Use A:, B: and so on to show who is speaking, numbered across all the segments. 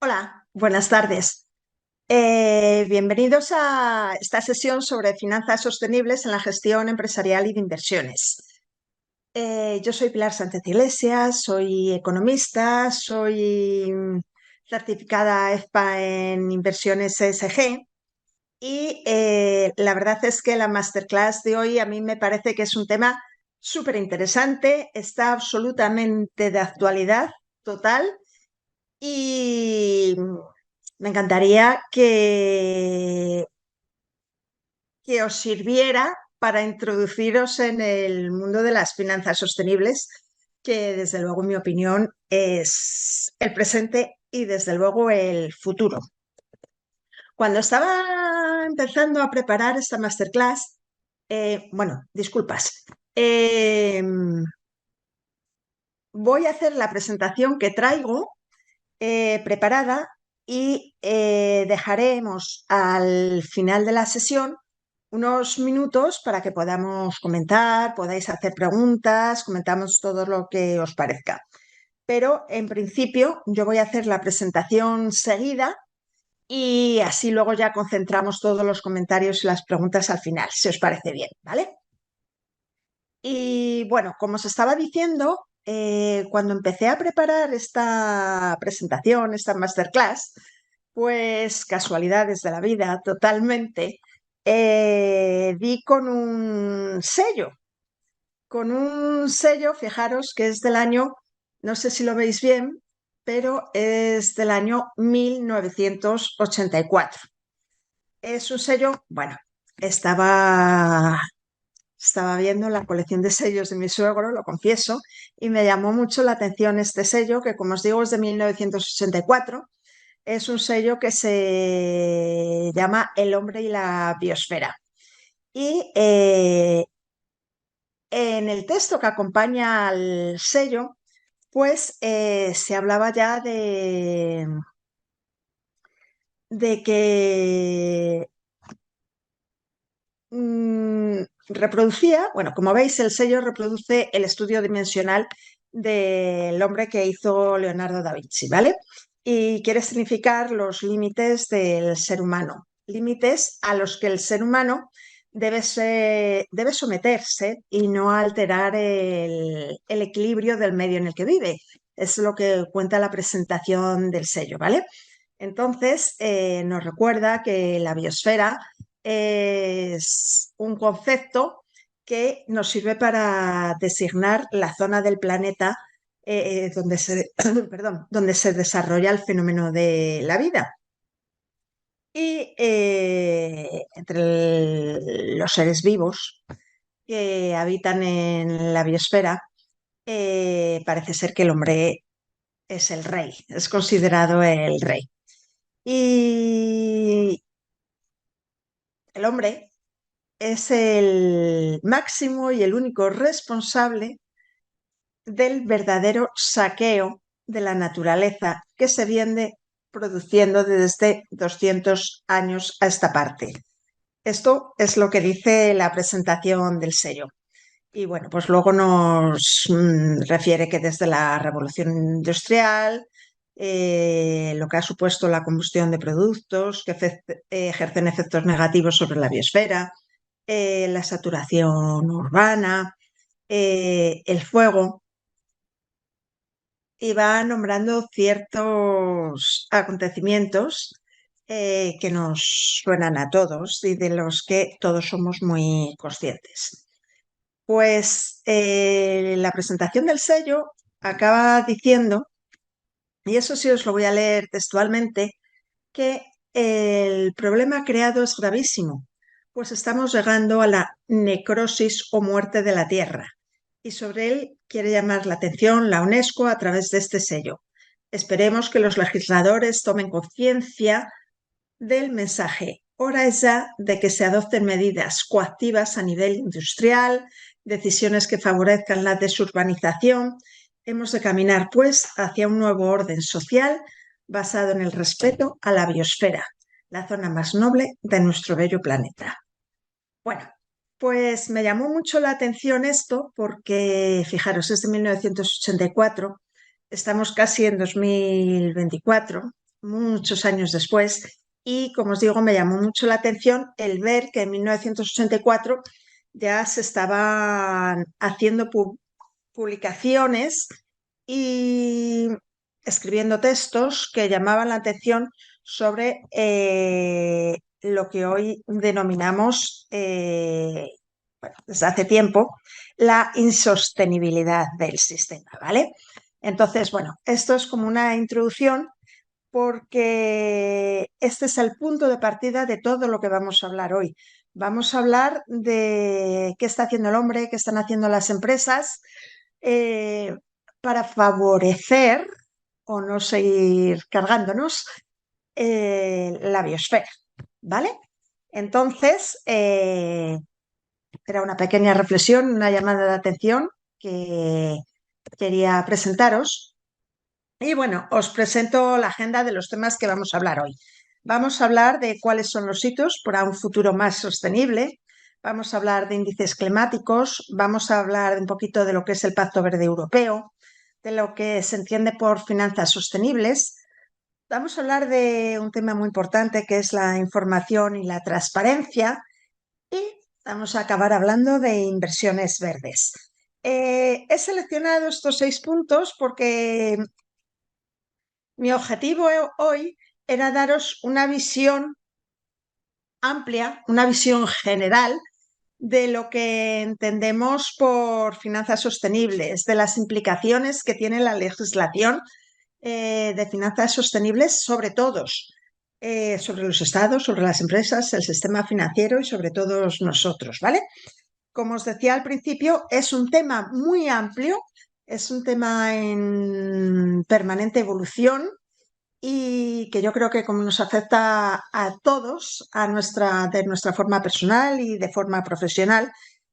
A: Hola, buenas tardes. Bienvenidos a esta sesión sobre finanzas sostenibles en la gestión empresarial y de inversiones. Yo soy Pilar Sánchez Iglesias, soy economista, soy certificada EFPA en inversiones ESG y la verdad es que la masterclass de hoy a mí me parece que es un tema súper interesante, está absolutamente de actualidad total y me encantaría que os sirviera para introduciros en el mundo de las finanzas sostenibles, que desde luego, en mi opinión, es el presente y desde luego el futuro. Cuando estaba empezando a preparar esta masterclass, bueno, disculpas, eh, voy a hacer la presentación que traigo preparada y dejaremos al final de la sesión unos minutos para que podamos comentar, podáis hacer preguntas, comentamos todo lo que os parezca. Pero en principio yo voy a hacer la presentación seguida y así luego ya concentramos todos los comentarios y las preguntas al final, si os parece bien, ¿vale? Y bueno, como os estaba diciendo, cuando empecé a preparar esta presentación, esta masterclass, pues casualidades de la vida totalmente, di con un sello, fijaros que es del año, no sé si lo veis bien, pero es del año 1984. Es un sello, bueno, estaba estaba viendo la colección de sellos de mi suegro, lo confieso, y me llamó mucho la atención este sello, que como os digo es de 1984. Es un sello que se llama El hombre y la biosfera. Y en el texto que acompaña al sello, pues se hablaba ya de que reproducía, bueno, como veis, el sello reproduce el estudio dimensional del hombre que hizo Leonardo da Vinci, ¿vale? Y quiere significar los límites del ser humano, límites a los que el ser humano debe someterse y no alterar el equilibrio del medio en el que vive. Es lo que cuenta la presentación del sello, ¿vale? Entonces, nos recuerda que la biosfera es un concepto que nos sirve para designar la zona del planeta donde perdón, donde se desarrolla el fenómeno de la vida. Y entre los seres vivos que habitan en la biosfera, parece ser que el hombre es el rey, es considerado el rey. Y el hombre es el máximo y el único responsable del verdadero saqueo de la naturaleza que se viene produciendo desde 200 años a esta parte. Esto es lo que dice la presentación del sello. Y bueno, pues luego nos refiere que desde la revolución industrial, lo que ha supuesto la combustión de productos que ejercen efectos negativos sobre la biosfera, la saturación urbana, el fuego, y va nombrando ciertos acontecimientos que nos suenan a todos y de los que todos somos muy conscientes. Pues la presentación del sello acaba diciendo, y eso sí os lo voy a leer textualmente, que el problema creado es gravísimo, pues estamos llegando a la necrosis o muerte de la Tierra, y sobre él quiere llamar la atención la UNESCO a través de este sello. Esperemos que los legisladores tomen conciencia del mensaje. Hora es ya de que se adopten medidas coactivas a nivel industrial, decisiones que favorezcan la desurbanización. Hemos de caminar, pues, hacia un nuevo orden social basado en el respeto a la biosfera, la zona más noble de nuestro bello planeta. Bueno, pues me llamó mucho la atención esto porque, fijaros, es de 1984, estamos casi en 2024, muchos años después, y como os digo, me llamó mucho la atención el ver que en 1984 ya se estaban haciendo publicaciones y escribiendo textos que llamaban la atención sobre lo que hoy denominamos, bueno, desde hace tiempo, la insostenibilidad del sistema, ¿vale? Entonces, bueno, esto es como una introducción porque este es el punto de partida de todo lo que vamos a hablar hoy. Vamos a hablar de qué está haciendo el hombre, qué están haciendo las empresas eh, para favorecer o no seguir cargándonos la biosfera, ¿vale? Entonces, era una pequeña reflexión, una llamada de atención que quería presentaros. Y bueno, os presento la agenda de los temas que vamos a hablar hoy. Vamos a hablar de cuáles son los hitos para un futuro más sostenible. Vamos a hablar de índices climáticos. Vamos a hablar un poquito de lo que es el Pacto Verde Europeo, de lo que se entiende por finanzas sostenibles. Vamos a hablar de un tema muy importante que es la información y la transparencia. Y vamos a acabar hablando de inversiones verdes. He seleccionado estos 6 puntos porque mi objetivo hoy era daros una visión amplia, una visión general de lo que entendemos por finanzas sostenibles, de las implicaciones que tiene la legislación de finanzas sostenibles sobre todos, sobre los estados, sobre las empresas, el sistema financiero y sobre todos nosotros, ¿vale? Como os decía al principio, es un tema muy amplio, es un tema en permanente evolución y que yo creo que como nos afecta a todos, de nuestra forma personal y de forma profesional,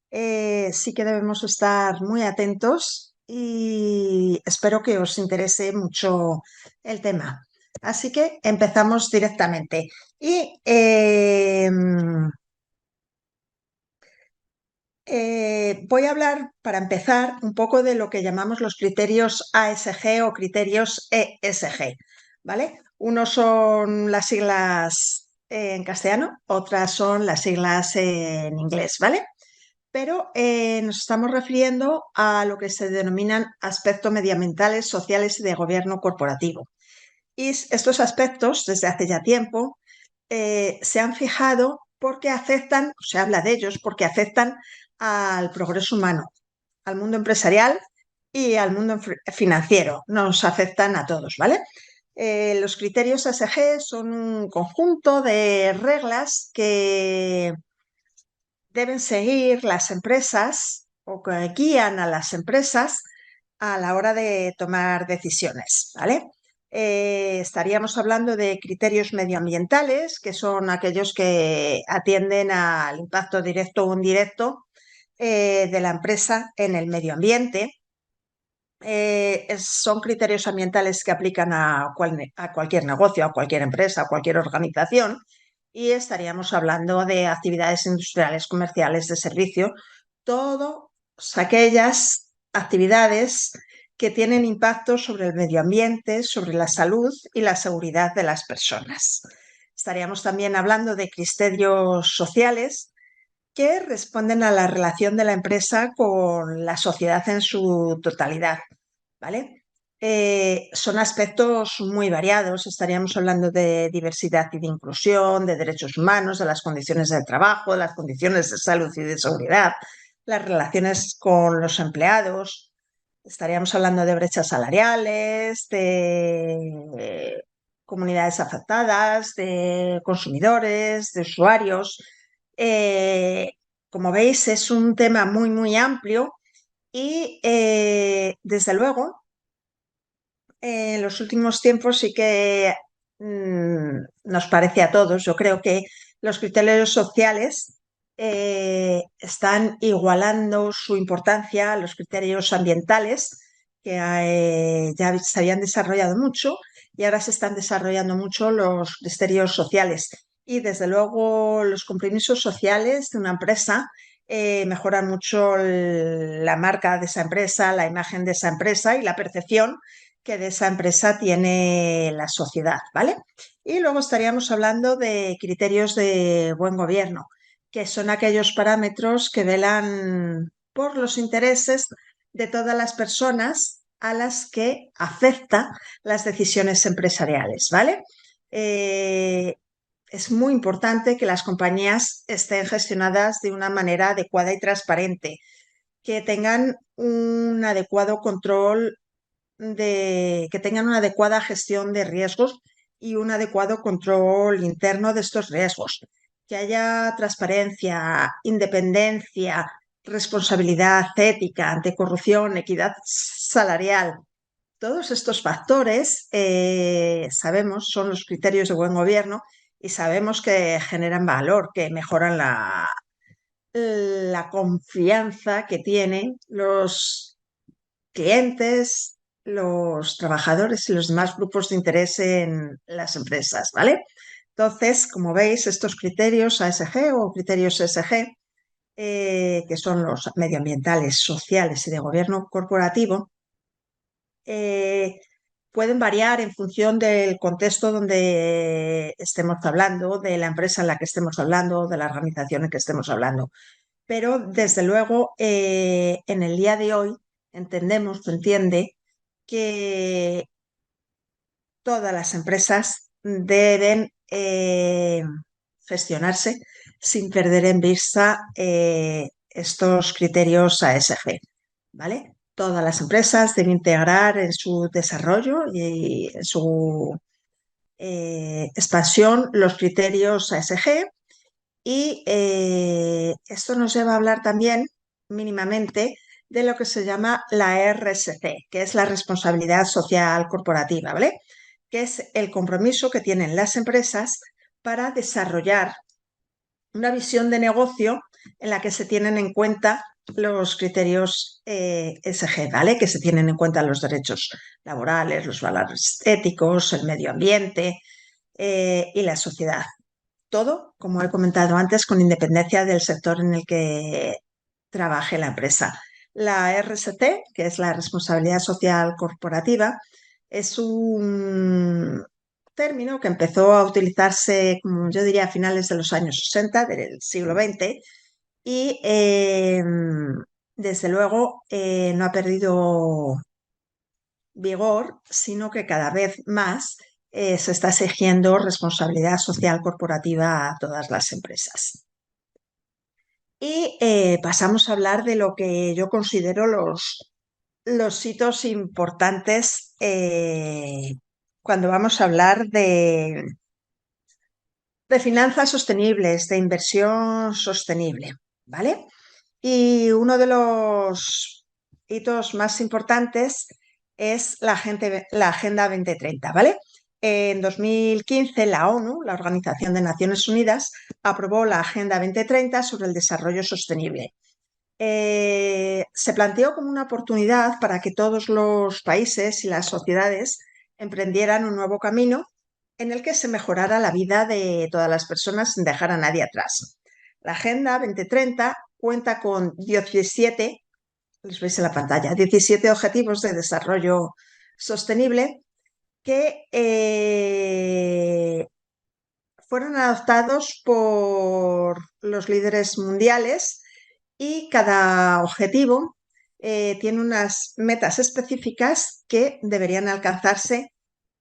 A: sí que debemos estar muy atentos y espero que os interese mucho el tema. Así que empezamos directamente. Y voy a hablar, para empezar, un poco de lo que llamamos los criterios ASG o criterios ESG, ¿vale? Unos son las siglas en castellano, otras son las siglas en inglés, ¿vale? Pero nos estamos refiriendo a lo que se denominan aspectos medioambientales, sociales y de gobierno corporativo. Y estos aspectos, desde hace ya tiempo, se han fijado porque afectan, se habla de ellos porque afectan al progreso humano, al mundo empresarial y al mundo financiero. Nos afectan a todos, ¿vale? Los criterios ESG son un conjunto de reglas que deben seguir las empresas o que guían a las empresas a la hora de tomar decisiones, ¿vale? Estaríamos hablando de criterios medioambientales, que son aquellos que atienden al impacto directo o indirecto de la empresa en el medio ambiente. Son criterios ambientales que aplican a cualquier negocio, a cualquier empresa, a cualquier organización, y estaríamos hablando de actividades industriales, comerciales, de servicio, todas aquellas actividades que tienen impacto sobre el medio ambiente, sobre la salud y la seguridad de las personas. Estaríamos también hablando de criterios sociales que responden a la relación de la empresa con la sociedad en su totalidad, ¿vale? Son aspectos muy variados, estaríamos hablando de diversidad y de inclusión, de derechos humanos, de las condiciones del trabajo, de las condiciones de salud y de seguridad, las relaciones con los empleados, estaríamos hablando de brechas salariales, de comunidades afectadas, de consumidores, de usuarios. Eh, Como veis, es un tema muy, muy amplio y, desde luego, en los últimos tiempos sí que nos parece a todos, yo creo que los criterios sociales están igualando su importancia a los criterios ambientales, que ya se habían desarrollado mucho y ahora se están desarrollando mucho los criterios sociales. Y desde luego los compromisos sociales de una empresa mejoran mucho la marca de esa empresa, la imagen de esa empresa y la percepción que de esa empresa tiene la sociedad, ¿vale? Y luego estaríamos hablando de criterios de buen gobierno, que son aquellos parámetros que velan por los intereses de todas las personas a las que afecta las decisiones empresariales, ¿vale? Eh, es muy importante que las compañías estén gestionadas de una manera adecuada y transparente, que tengan un adecuado control que tengan una adecuada gestión de riesgos y un adecuado control interno de estos riesgos, que haya transparencia, independencia, responsabilidad ética, anticorrupción, equidad salarial. Todos estos factores, sabemos, son los criterios de buen gobierno y sabemos que generan valor, que mejoran la confianza que tienen los clientes, los trabajadores y los demás grupos de interés en las empresas, ¿vale? Entonces, como veis, estos criterios ASG o criterios ESG, que son los medioambientales, sociales y de gobierno corporativo, eh, pueden variar en función del contexto donde estemos hablando, de la empresa en la que estemos hablando, de la organización en que estemos hablando. Pero desde luego, en el día de hoy entendemos, se entiende que todas las empresas deben gestionarse sin perder en vista estos criterios ASG, ¿vale? Todas las empresas deben integrar en su desarrollo y en su expansión los criterios ASG y esto nos lleva a hablar también mínimamente de lo que se llama la RSC, que es la responsabilidad social corporativa, ¿vale? Que es el compromiso que tienen las empresas para desarrollar una visión de negocio en la que se tienen en cuenta los criterios ESG, ¿vale? Que se tienen en cuenta los derechos laborales, los valores éticos, el medio ambiente y la sociedad. Todo, como he comentado antes, con independencia del sector en el que trabaje la empresa. La RSC, que es la responsabilidad social corporativa, es un término que empezó a utilizarse, como yo diría, a finales de los años 60 del siglo XX y desde luego no ha perdido vigor, sino que cada vez más se está exigiendo responsabilidad social corporativa a todas las empresas. Y pasamos a hablar de lo que yo considero los hitos importantes cuando vamos a hablar de finanzas sostenibles, de inversión sostenible, ¿vale? Y uno de los hitos más importantes es la Agenda 2030, ¿vale? En 2015, la ONU, la Organización de Naciones Unidas, aprobó la Agenda 2030 sobre el desarrollo sostenible. Se planteó como una oportunidad para que todos los países y las sociedades emprendieran un nuevo camino en el que se mejorara la vida de todas las personas sin dejar a nadie atrás. La Agenda 2030 cuenta con 17, los veis en la pantalla, 17 objetivos de desarrollo sostenible que fueron adoptados por los líderes mundiales y cada objetivo tiene unas metas específicas que deberían alcanzarse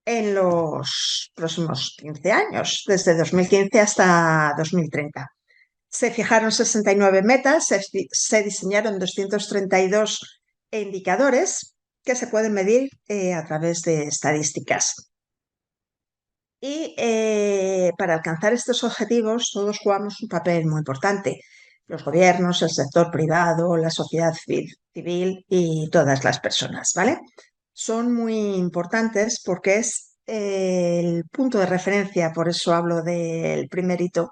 A: en los próximos 15 años, desde 2015 hasta 2030. Se fijaron 69 metas, se diseñaron 232 indicadores que se pueden medir a través de estadísticas. Y para alcanzar estos objetivos todos jugamos un papel muy importante. Los gobiernos, el sector privado, la sociedad civil y todas las personas, ¿vale? Son muy importantes porque es el punto de referencia, por eso hablo del primer hito,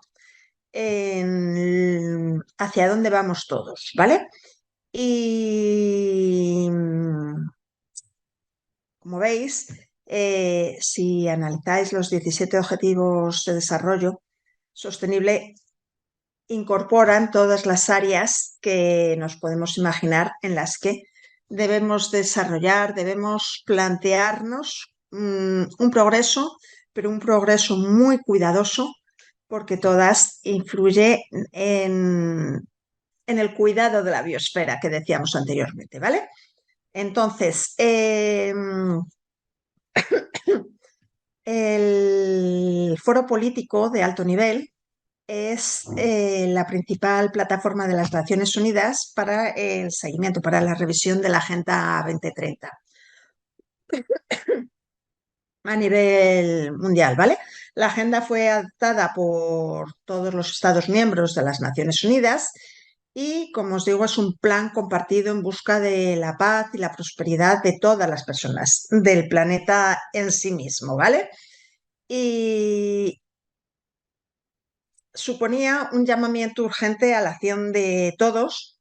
A: hacia dónde vamos todos, ¿vale? Y como veis, si analizáis los 17 Objetivos de Desarrollo Sostenible, incorporan todas las áreas que nos podemos imaginar en las que debemos desarrollar, debemos plantearnos un progreso, pero un progreso muy cuidadoso, porque todas influye en el cuidado de la biosfera que decíamos anteriormente, ¿vale? Entonces, el foro político de alto nivel es la principal plataforma de las Naciones Unidas para el seguimiento, para la revisión de la Agenda 2030 a nivel mundial, ¿vale? La agenda fue adoptada por todos los Estados miembros de las Naciones Unidas y, como os digo, es un plan compartido en busca de la paz y la prosperidad de todas las personas del planeta en sí mismo, ¿vale? Y suponía un llamamiento urgente a la acción de todos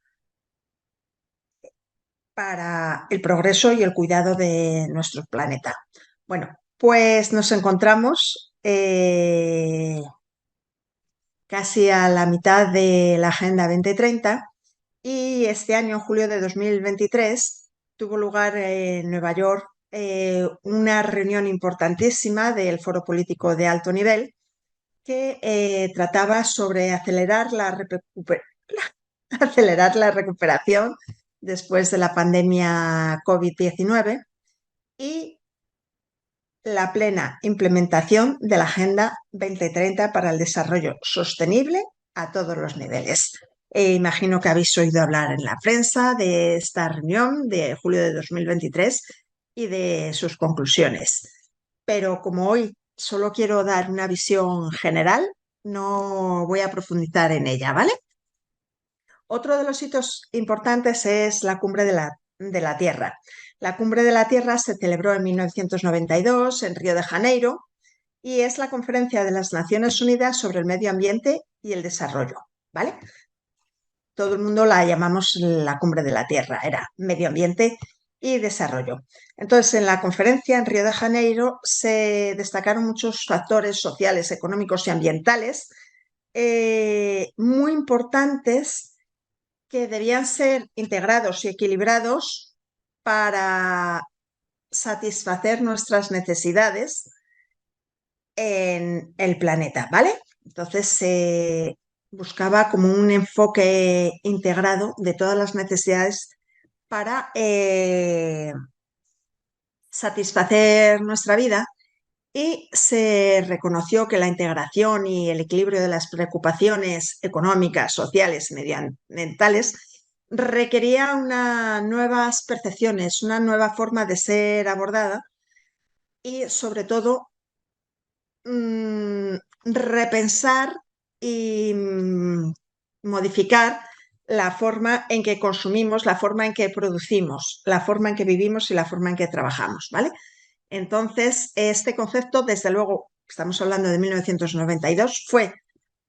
A: para el progreso y el cuidado de nuestro planeta. Bueno, pues nos encontramos casi a la mitad de la Agenda 2030 y este año, en julio de 2023, tuvo lugar en Nueva York una reunión importantísima del Foro Político de Alto Nivel que trataba sobre acelerar la recuperación después de la pandemia COVID-19 y la plena implementación de la Agenda 2030 para el desarrollo sostenible a todos los niveles. Imagino que habéis oído hablar en la prensa de esta reunión de julio de 2023 y de sus conclusiones. Pero como hoy solo quiero dar una visión general, no voy a profundizar en ella, ¿vale? Otro de los hitos importantes es la Cumbre de la Tierra. La Cumbre de la Tierra se celebró en 1992 en Río de Janeiro y es la conferencia de las Naciones Unidas sobre el medio ambiente y el desarrollo, ¿vale? Todo el mundo la llamamos la Cumbre de la Tierra, era medio ambiente y desarrollo. Entonces, en la conferencia en Río de Janeiro se destacaron muchos factores sociales, económicos y ambientales muy importantes que debían ser integrados y equilibrados para satisfacer nuestras necesidades en el planeta, ¿vale? Entonces se buscaba como un enfoque integrado de todas las necesidades para satisfacer nuestra vida y se reconoció que la integración y el equilibrio de las preocupaciones económicas, sociales y medioambientales requería unas nuevas percepciones, una nueva forma de ser abordada y sobre todo repensar y modificar la forma en que consumimos, la forma en que producimos, la forma en que vivimos y la forma en que trabajamos, ¿vale? Entonces, este concepto, desde luego, estamos hablando de 1992, fue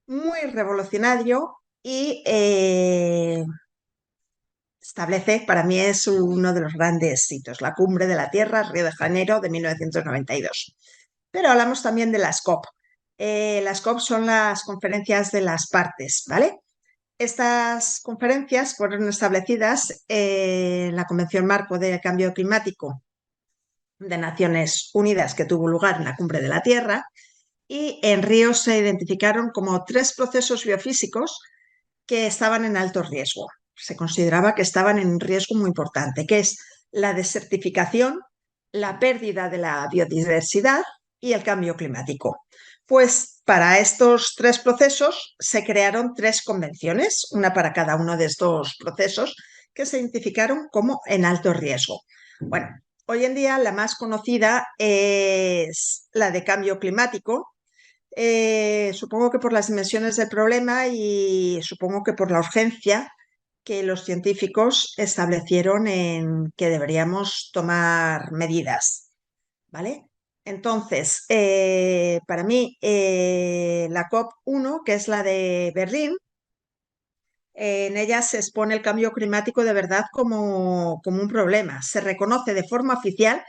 A: muy revolucionario y establece, para mí es uno de los grandes hitos, la Cumbre de la Tierra, Río de Janeiro, de 1992. Pero hablamos también de las COP. Las COP son las conferencias de las partes, ¿vale? Estas conferencias fueron establecidas en la Convención Marco de Cambio Climático de Naciones Unidas que tuvo lugar en la Cumbre de la Tierra y en Río se identificaron como 3 procesos biofísicos que estaban en alto riesgo. Se consideraba que estaban en un riesgo muy importante, que es la desertificación, la pérdida de la biodiversidad y el cambio climático. Pues para estos 3 procesos se crearon 3 convenciones, una para cada uno de estos procesos, que se identificaron como en alto riesgo. Bueno, hoy en día la más conocida es la de cambio climático, supongo que por las dimensiones del problema y supongo que por la urgencia que los científicos establecieron en que deberíamos tomar medidas, ¿vale? Entonces, para mí, la COP1, que es la de Berlín, en ella se expone el cambio climático de verdad como un problema. Se reconoce de forma oficial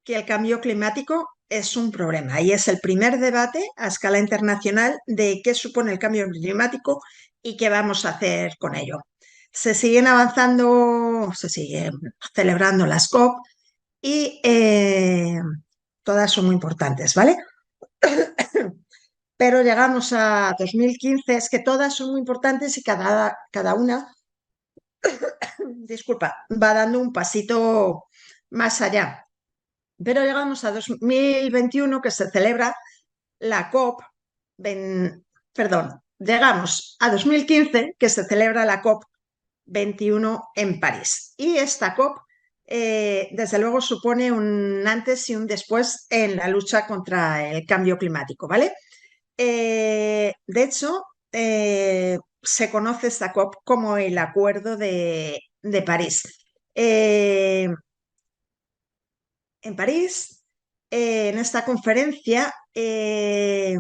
A: que el cambio climático es un problema y es el primer debate a escala internacional de qué supone el cambio climático y qué vamos a hacer con ello. se siguen avanzando, se siguen celebrando las COP y todas son muy importantes, ¿vale? Pero llegamos a 2015, es que todas son muy importantes y cada una, disculpa, va dando un pasito más allá. Pero llegamos a 2021 que se celebra la COP, perdón, llegamos a 2015 que se celebra la COP 21 en París. Y esta COP, desde luego, supone un antes y un después en la lucha contra el cambio climático, ¿vale? De hecho, se conoce esta COP como el Acuerdo de París. Eh, en París, en esta conferencia, se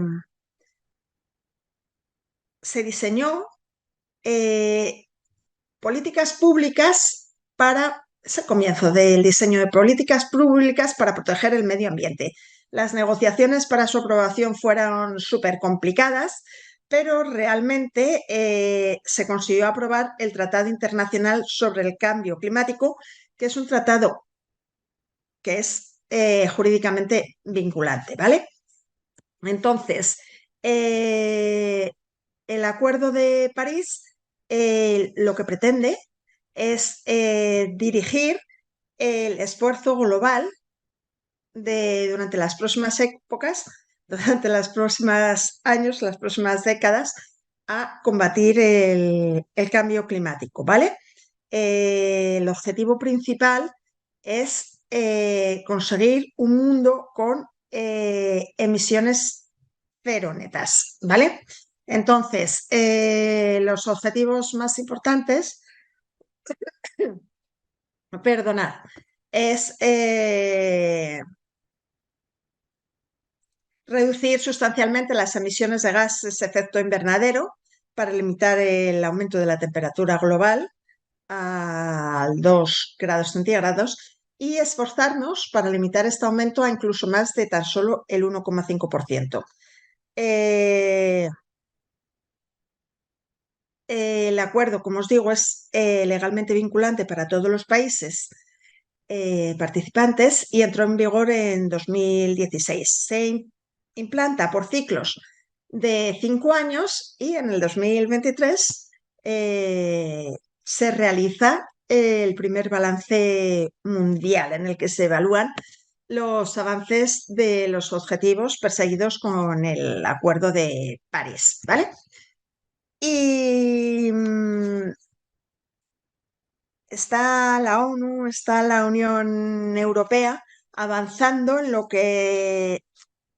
A: diseñó políticas públicas para, es el comienzo del diseño de políticas públicas para proteger el medio ambiente. Las negociaciones para su aprobación fueron súper complicadas, pero realmente se consiguió aprobar el Tratado Internacional sobre el Cambio Climático, que es un tratado que es jurídicamente vinculante, ¿vale? Entonces, eh, el Acuerdo de París lo que pretende es dirigir el esfuerzo global durante las próximas épocas, durante los próximos años, las próximas décadas, a combatir el cambio climático, ¿vale? El objetivo principal es conseguir un mundo con emisiones cero netas, ¿vale? Entonces, los objetivos más importantes, perdonad, es reducir sustancialmente las emisiones de gases de efecto invernadero para limitar el aumento de la temperatura global a 2 grados centígrados y esforzarnos para limitar este aumento a incluso más de tan solo el 1,5%. El acuerdo, como os digo, es legalmente vinculante para todos los países participantes y entró en vigor en 2016. Se implanta por ciclos de 5 años y en el 2023 se realiza el primer balance mundial en el que se evalúan los avances de los objetivos perseguidos con el Acuerdo de París, ¿vale? Y está la ONU, está la Unión Europea avanzando en lo que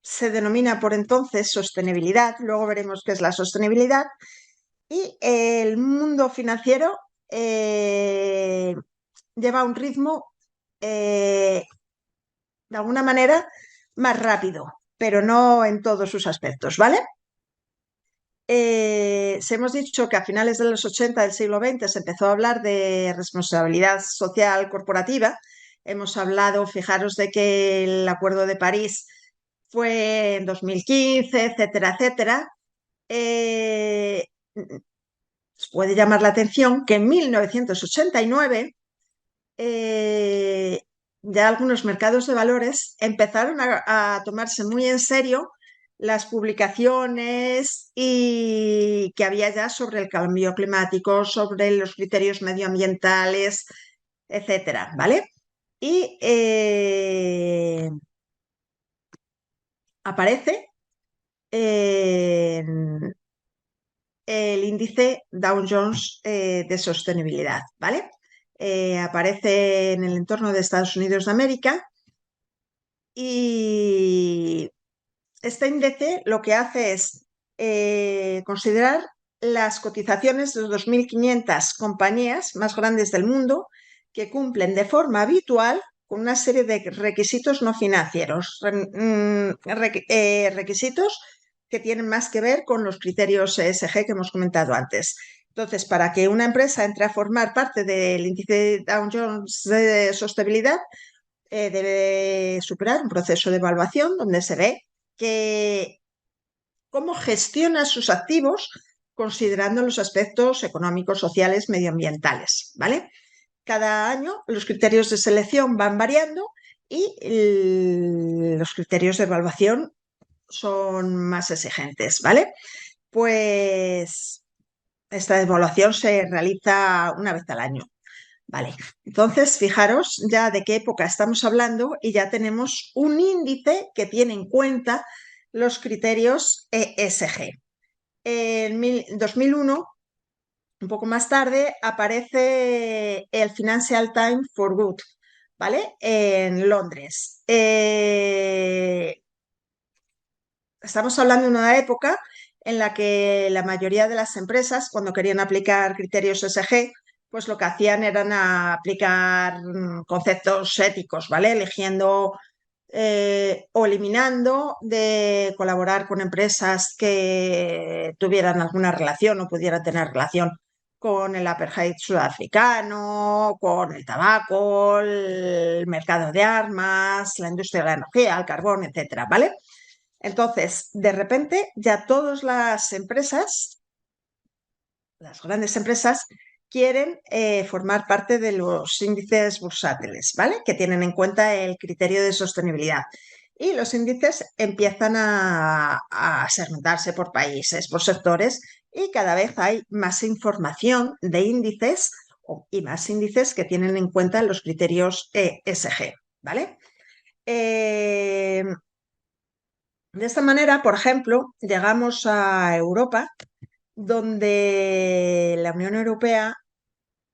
A: se denomina por entonces sostenibilidad, luego veremos qué es la sostenibilidad, y el mundo financiero lleva un ritmo de alguna manera más rápido, pero no en todos sus aspectos, ¿vale? Si hemos dicho que a finales de los 80 del siglo XX se empezó a hablar de responsabilidad social corporativa. Hemos hablado, fijaros, de que el Acuerdo de París fue en 2015, etcétera, etcétera. Os puede llamar la atención que en 1989 ya algunos mercados de valores empezaron a tomarse muy en serio las publicaciones y que había ya sobre el cambio climático, sobre los criterios medioambientales, etcétera, ¿vale? Y aparece en el índice Dow Jones de sostenibilidad, ¿vale? Aparece en el entorno de Estados Unidos de América y este índice lo que hace es considerar las cotizaciones de 2.500 compañías más grandes del mundo que cumplen de forma habitual con una serie de requisitos no financieros, requisitos que tienen más que ver con los criterios ESG que hemos comentado antes. Entonces, para que una empresa entre a formar parte del índice Dow Jones de sostenibilidad, debe superar un proceso de evaluación donde se ve que cómo gestiona sus activos considerando los aspectos económicos, sociales, medioambientales, ¿vale? Cada año los criterios de selección van variando y los criterios de evaluación son más exigentes, ¿vale? Pues esta evaluación se realiza una vez al año, ¿vale? Entonces, fijaros ya de qué época estamos hablando y ya tenemos un índice que tiene en cuenta los criterios ESG. En 2001, un poco más tarde, aparece el Financial Times for Good, ¿vale? En Londres. Estamos hablando de una época en la que la mayoría de las empresas, cuando querían aplicar criterios ESG, pues lo que hacían eran aplicar conceptos éticos, ¿vale? Eligiendo o eliminando de colaborar con empresas que tuvieran alguna relación o pudieran tener relación con el apartheid sudafricano, con el tabaco, el mercado de armas, la industria de la energía, el carbón, etcétera, ¿vale? Entonces, de repente, ya todas las empresas, las grandes empresas, quieren formar parte de los índices bursátiles, ¿vale? Que tienen en cuenta el criterio de sostenibilidad. Y los índices empiezan a segmentarse por países, por sectores, y cada vez hay más información de índices y más índices que tienen en cuenta los criterios ESG, ¿vale? De esta manera, por ejemplo, llegamos a Europa, donde la Unión Europea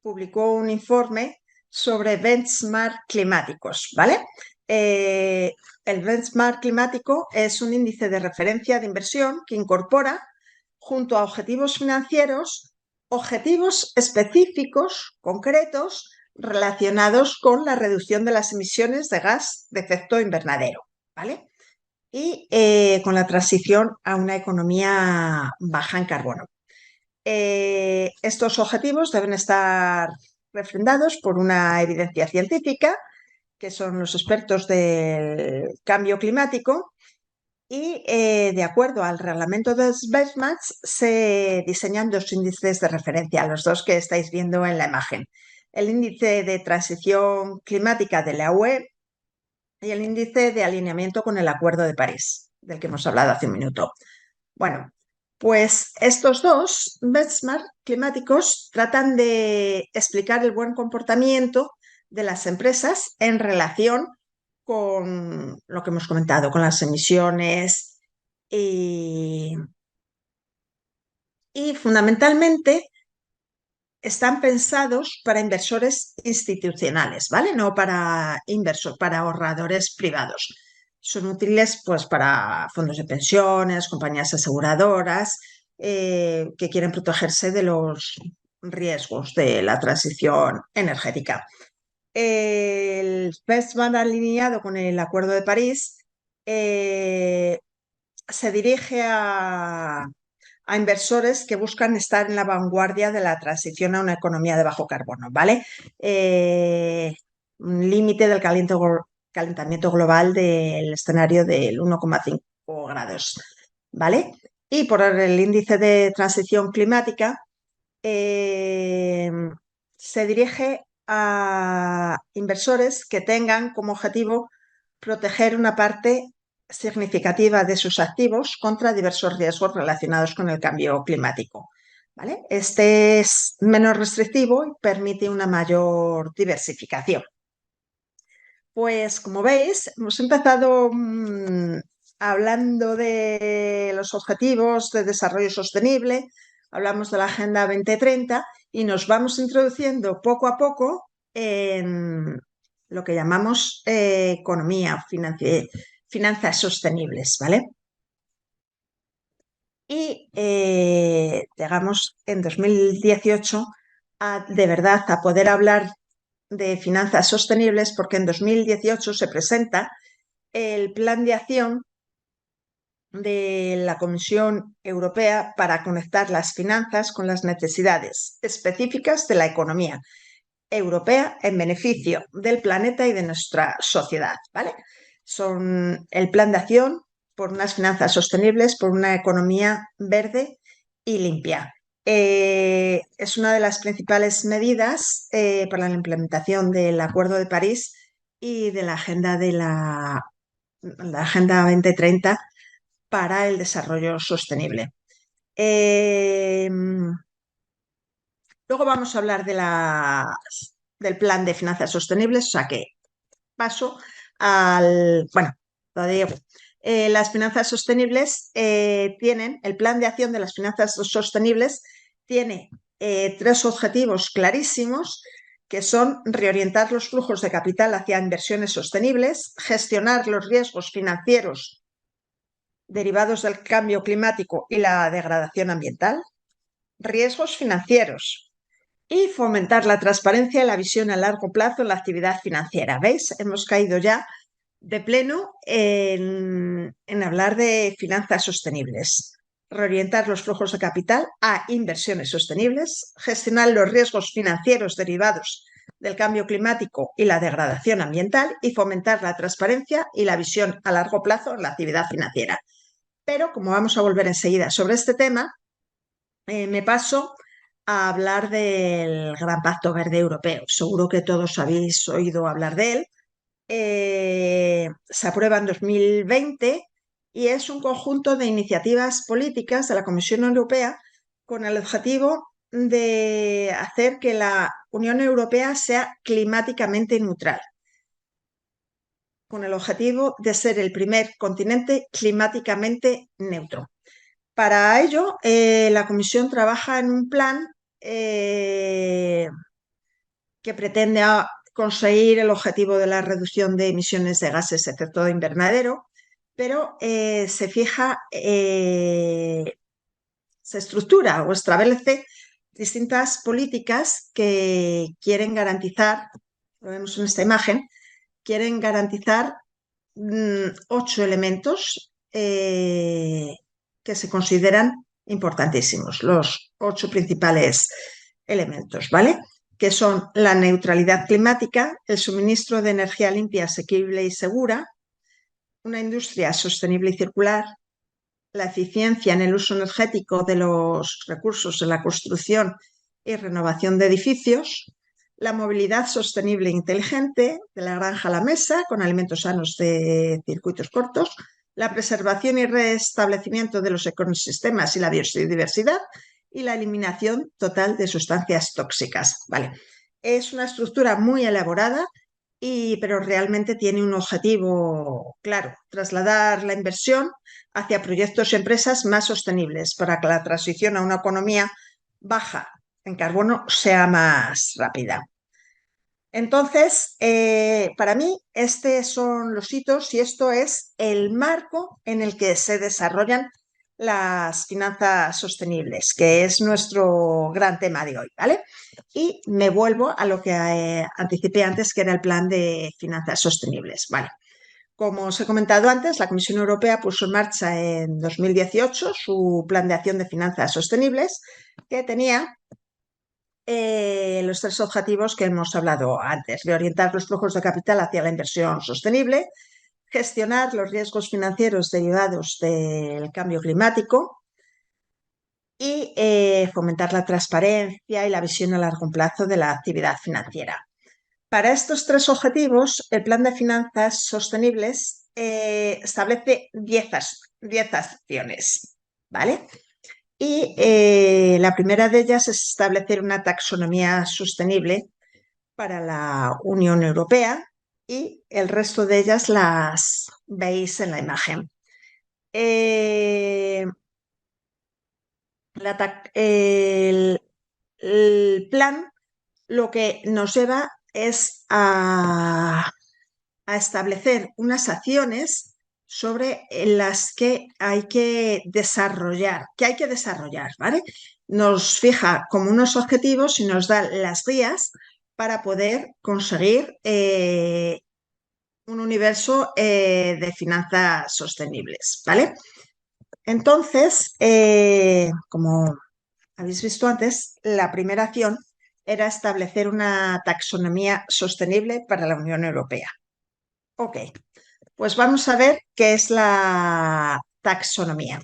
A: publicó un informe sobre benchmark climáticos, ¿vale? El benchmark climático es un índice de referencia de inversión que incorpora, junto a objetivos financieros, objetivos específicos, concretos, relacionados con la reducción de las emisiones de gas de efecto invernadero, ¿vale? Y con la transición a una economía baja en carbono. Estos objetivos deben estar refrendados por una evidencia científica, que son los expertos del cambio climático, y de acuerdo al reglamento de benchmarks se diseñan dos índices de referencia, los dos que estáis viendo en la imagen. El índice de transición climática de la UE y el índice de alineamiento con el Acuerdo de París, del que hemos hablado hace un minuto. Bueno, pues estos dos benchmark climáticos tratan de explicar el buen comportamiento de las empresas en relación con lo que hemos comentado, con las emisiones y fundamentalmente están pensados para inversores institucionales, ¿vale? No para ahorradores privados. Son útiles pues para fondos de pensiones, compañías aseguradoras que quieren protegerse de los riesgos de la transición energética. El benchmark alineado con el Acuerdo de París se dirige a inversores que buscan estar en la vanguardia de la transición a una economía de bajo carbono, ¿vale? Un límite del calentamiento global del escenario del 1,5 grados, ¿vale? Y por el índice de transición climática se dirige a inversores que tengan como objetivo proteger una parte significativa de sus activos contra diversos riesgos relacionados con el cambio climático, ¿vale? Este es menos restrictivo y permite una mayor diversificación. Pues como veis, hemos empezado hablando de los objetivos de desarrollo sostenible, hablamos de la Agenda 2030 y nos vamos introduciendo poco a poco en lo que llamamos economía, finanzas sostenibles, ¿vale? Y llegamos en 2018 de verdad a poder hablar de finanzas sostenibles porque en 2018 se presenta el Plan de Acción de la Comisión Europea para conectar las finanzas con las necesidades específicas de la economía europea en beneficio del planeta y de nuestra sociedad, ¿vale? Son el Plan de Acción por unas finanzas sostenibles, por una economía verde y limpia. Es una de las principales medidas para la implementación del Acuerdo de París y de la Agenda 2030 para el desarrollo sostenible. Luego vamos a hablar del plan de finanzas sostenibles, o sea que paso bueno, lo digo. Las finanzas sostenibles el plan de acción de las finanzas sostenibles tiene tres objetivos clarísimos, que son reorientar los flujos de capital hacia inversiones sostenibles, gestionar los riesgos financieros derivados del cambio climático y la degradación ambiental, riesgos financieros, y fomentar la transparencia y la visión a largo plazo en la actividad financiera. ¿Veis? Hemos caído ya de pleno en hablar de finanzas sostenibles. Reorientar los flujos de capital a inversiones sostenibles, gestionar los riesgos financieros derivados del cambio climático y la degradación ambiental y fomentar la transparencia y la visión a largo plazo en la actividad financiera. Pero como vamos a volver enseguida sobre este tema, me paso a hablar del Gran Pacto Verde Europeo. Seguro que todos habéis oído hablar de él. Se aprueba en 2020 y es un conjunto de iniciativas políticas de la Comisión Europea con el objetivo de hacer que la Unión Europea sea climáticamente neutral, con el objetivo de ser el primer continente climáticamente neutro. Para ello, la Comisión trabaja en un plan que pretende conseguir el objetivo de la reducción de emisiones de gases de efecto invernadero, pero se estructura o establece distintas políticas que quieren garantizar, lo vemos en esta imagen, quieren garantizar 8 elementos que se consideran importantísimos, los 8 principales elementos, ¿vale? Que son la neutralidad climática, el suministro de energía limpia, asequible y segura, una industria sostenible y circular, la eficiencia en el uso energético de los recursos en la construcción y renovación de edificios, la movilidad sostenible e inteligente, de la granja a la mesa, con alimentos sanos de circuitos cortos, la preservación y restablecimiento de los ecosistemas y la biodiversidad, y la eliminación total de sustancias tóxicas. Vale. Es una estructura muy elaborada, pero realmente tiene un objetivo claro: trasladar la inversión hacia proyectos y empresas más sostenibles para que la transición a una economía baja en carbono sea más rápida. Entonces, para mí, estos son los hitos y esto es el marco en el que se desarrollan las finanzas sostenibles, que es nuestro gran tema de hoy, ¿vale? Y me vuelvo a lo que anticipé antes, que era el plan de finanzas sostenibles, ¿vale? Como os he comentado antes, la Comisión Europea puso en marcha en 2018 su plan de acción de finanzas sostenibles, que tenía los 3 objetivos que hemos hablado antes: reorientar los flujos de capital hacia la inversión sostenible, gestionar los riesgos financieros derivados del cambio climático y fomentar la transparencia y la visión a largo plazo de la actividad financiera. Para estos 3 objetivos, el plan de finanzas sostenibles establece 10 acciones, ¿vale? Y la primera de ellas es establecer una taxonomía sostenible para la Unión Europea, y el resto de ellas las veis en la imagen. El plan lo que nos lleva es a establecer unas acciones sobre las que hay que desarrollar, ¿vale? Nos fija como unos objetivos y nos da las guías para poder conseguir un universo de finanzas sostenibles, ¿vale? Entonces, como habéis visto antes, la primera acción era establecer una taxonomía sostenible para la Unión Europea. Ok, pues vamos a ver qué es la taxonomía.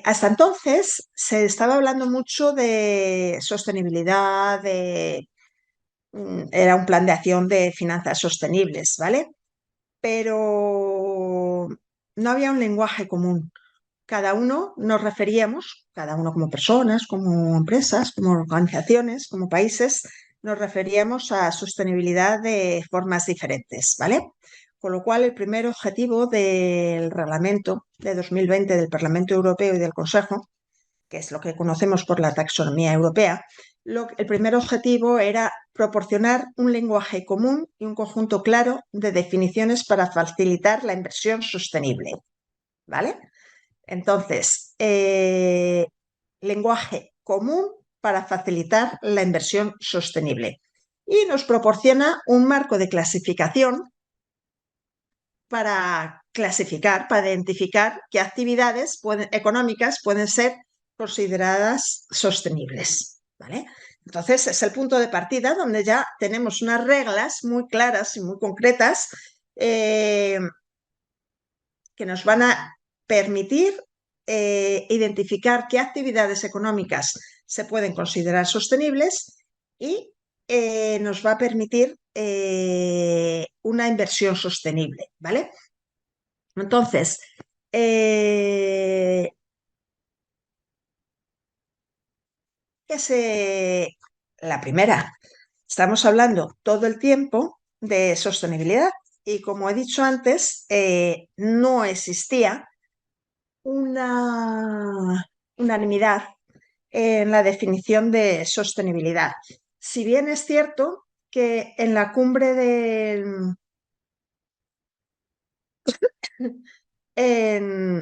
A: Hasta entonces se estaba hablando mucho de sostenibilidad, era un plan de acción de finanzas sostenibles, ¿vale? Pero no había un lenguaje común. Cada uno nos referíamos, cada uno como personas, como empresas, como organizaciones, como países, nos referíamos a sostenibilidad de formas diferentes, ¿vale? Con lo cual, el primer objetivo del reglamento de 2020 del Parlamento Europeo y del Consejo, que es lo que conocemos por la taxonomía europea, el primer objetivo era proporcionar un lenguaje común y un conjunto claro de definiciones para facilitar la inversión sostenible, ¿vale? Entonces, lenguaje común para facilitar la inversión sostenible. Y nos proporciona un marco de clasificación para clasificar, para identificar qué actividades económicas pueden ser consideradas sostenibles, ¿vale? Entonces, es el punto de partida donde ya tenemos unas reglas muy claras y muy concretas que nos van a permitir identificar qué actividades económicas se pueden considerar sostenibles y nos va a permitir una inversión sostenible, ¿vale? Entonces, la primera, estamos hablando todo el tiempo de sostenibilidad y como he dicho antes, no existía una unanimidad en la definición de sostenibilidad. Si bien es cierto que en la cumbre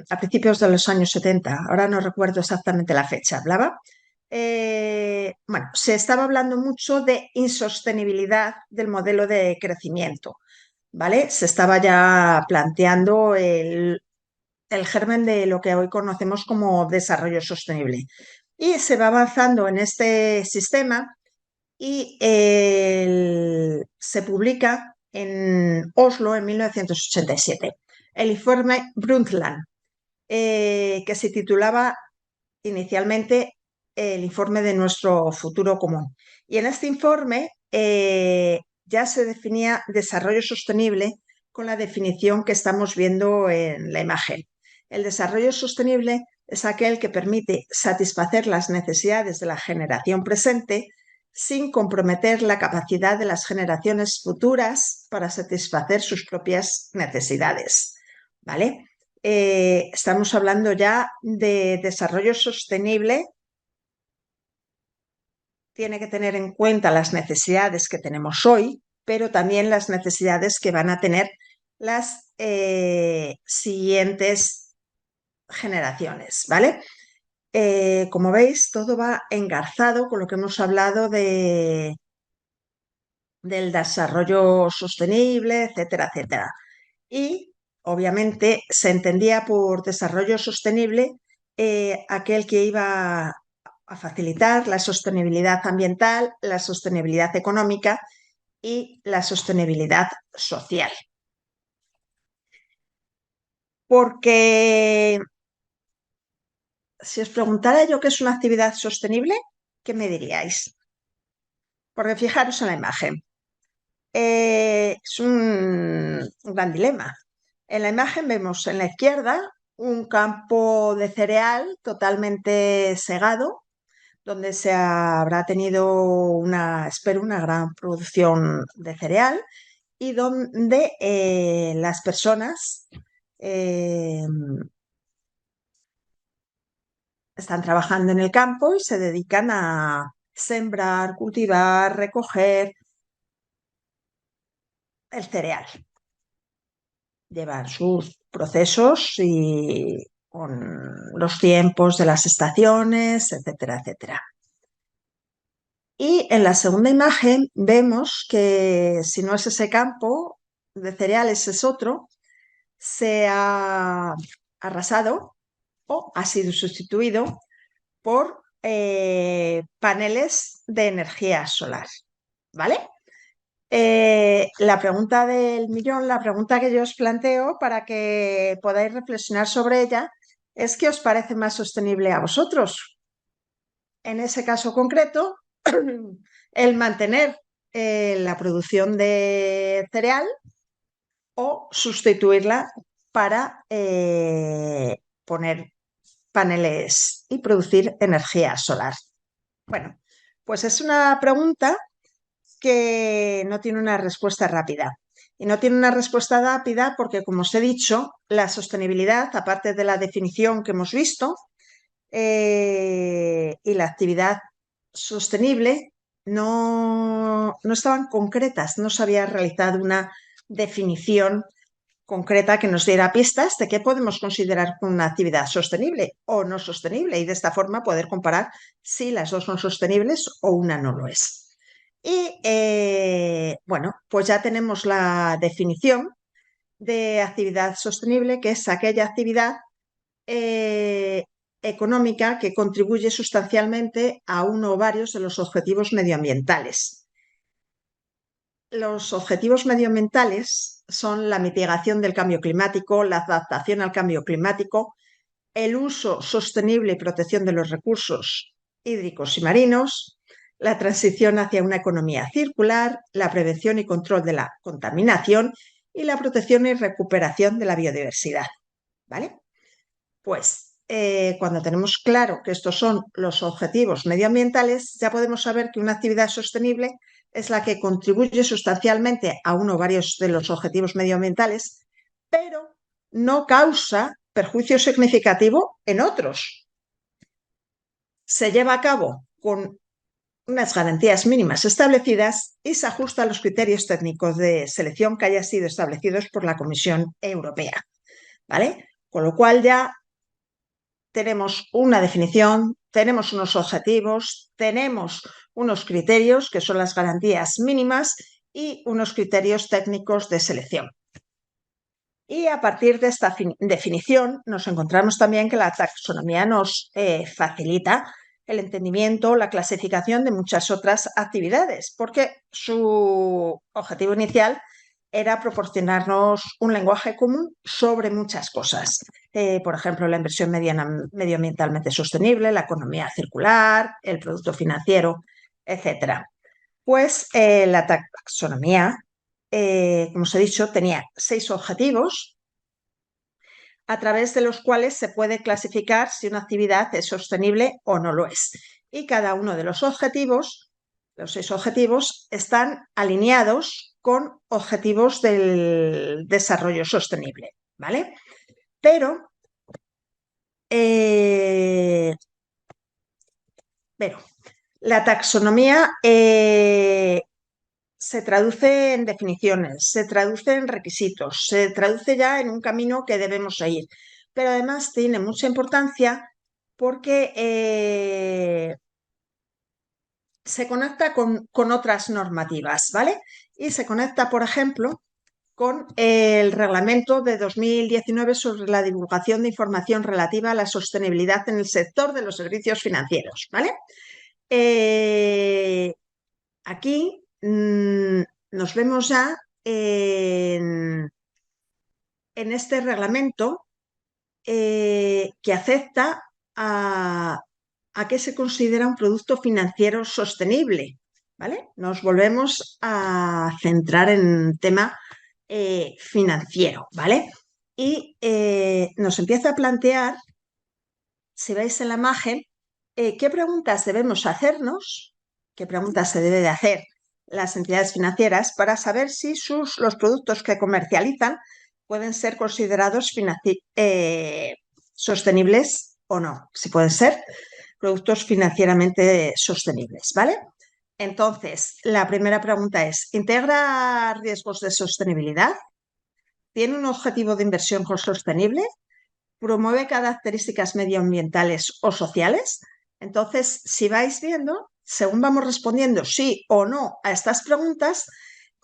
A: a principios de los años 70, ahora no recuerdo exactamente la fecha, hablaba, bueno, se estaba hablando mucho de insostenibilidad del modelo de crecimiento, ¿vale? Se estaba ya planteando el germen de lo que hoy conocemos como desarrollo sostenible. Y se va avanzando en este sistema y se publica en Oslo en 1987 el informe Brundtland, que se titulaba inicialmente el informe de nuestro futuro común. Y en este informe ya se definía desarrollo sostenible con la definición que estamos viendo en la imagen. El desarrollo sostenible es aquel que permite satisfacer las necesidades de la generación presente sin comprometer la capacidad de las generaciones futuras para satisfacer sus propias necesidades. ¿Vale? Estamos hablando ya de desarrollo sostenible. Tiene que tener en cuenta las necesidades que tenemos hoy, pero también las necesidades que van a tener las siguientes generaciones, ¿vale? Como veis, todo va engarzado con lo que hemos hablado del desarrollo sostenible, etcétera, etcétera. Y obviamente se entendía por desarrollo sostenible aquel que iba a facilitar la sostenibilidad ambiental, la sostenibilidad económica y la sostenibilidad social. Porque si os preguntara yo qué es una actividad sostenible, ¿qué me diríais? Porque fijaros en la imagen. Es un gran dilema. En la imagen vemos en la izquierda un campo de cereal totalmente segado, donde se habrá tenido espero, una gran producción de cereal y donde las personas eh, están trabajando en el campo y se dedican a sembrar, cultivar, recoger el cereal. Llevar sus procesos y con los tiempos de las estaciones, etcétera, etcétera. Y en la segunda imagen vemos que si no es ese campo de cereales es otro, se ha arrasado o ha sido sustituido por paneles de energía solar, ¿vale? La pregunta del millón, la pregunta que yo os planteo para que podáis reflexionar sobre ella es qué os parece más sostenible a vosotros. En ese caso concreto, el mantener la producción de cereal o sustituirla para poner paneles y producir energía solar. Bueno, pues es una pregunta que no tiene una respuesta rápida. Y no tiene una respuesta rápida porque, como os he dicho, la sostenibilidad, aparte de la definición que hemos visto, y la actividad sostenible no estaban concretas, no se había realizado una definición concreta que nos diera pistas de qué podemos considerar una actividad sostenible o no sostenible y de esta forma poder comparar si las dos son sostenibles o una no lo es. Y bueno, pues ya tenemos la definición de actividad sostenible, que es aquella actividad económica que contribuye sustancialmente a uno o varios de los objetivos medioambientales. Los objetivos medioambientales son la mitigación del cambio climático, la adaptación al cambio climático, el uso sostenible y protección de los recursos hídricos y marinos, la transición hacia una economía circular, la prevención y control de la contaminación y la protección y recuperación de la biodiversidad. ¿Vale? Pues cuando tenemos claro que estos son los objetivos medioambientales, ya podemos saber que una actividad sostenible es la que contribuye sustancialmente a uno o varios de los objetivos medioambientales, pero no causa perjuicio significativo en otros. Se lleva a cabo con unas garantías mínimas establecidas y se ajusta a los criterios técnicos de selección que hayan sido establecidos por la Comisión Europea. ¿Vale? Con lo cual ya tenemos una definición, tenemos unos objetivos, tenemos unos criterios que son las garantías mínimas y unos criterios técnicos de selección. Y a partir de esta definición nos encontramos también que la taxonomía nos facilita el entendimiento, la clasificación de muchas otras actividades, porque su objetivo inicial era proporcionarnos un lenguaje común sobre muchas cosas. Por ejemplo, la inversión medioambientalmente sostenible, la economía circular, el producto financiero, etc. Pues la taxonomía, como os he dicho, tenía 6 objetivos a través de los cuales se puede clasificar si una actividad es sostenible o no lo es. Y cada uno de los objetivos, los 6 objetivos, están alineados con objetivos del desarrollo sostenible, ¿vale? Pero, eh, pero la taxonomía se traduce en definiciones, se traduce en requisitos, se traduce ya en un camino que debemos seguir. Pero además tiene mucha importancia porque se conecta con otras normativas, ¿vale? Y se conecta, por ejemplo, con el reglamento de 2019 sobre la divulgación de información relativa a la sostenibilidad en el sector de los servicios financieros, ¿vale? Aquí nos vemos ya en este reglamento que acepta a qué se considera un producto financiero sostenible, ¿vale? Nos volvemos a centrar en el tema financiero, ¿vale? Y nos empieza a plantear, si veis en la imagen, qué preguntas debemos hacernos, qué preguntas se debe de hacer las entidades financieras para saber si los productos que comercializan pueden ser considerados sostenibles o no, si pueden ser productos financieramente sostenibles, ¿vale? Entonces, la primera pregunta es, ¿integra riesgos de sostenibilidad? ¿Tiene un objetivo de inversión sostenible? ¿Promueve características medioambientales o sociales? Entonces, si vais viendo, según vamos respondiendo sí o no a estas preguntas,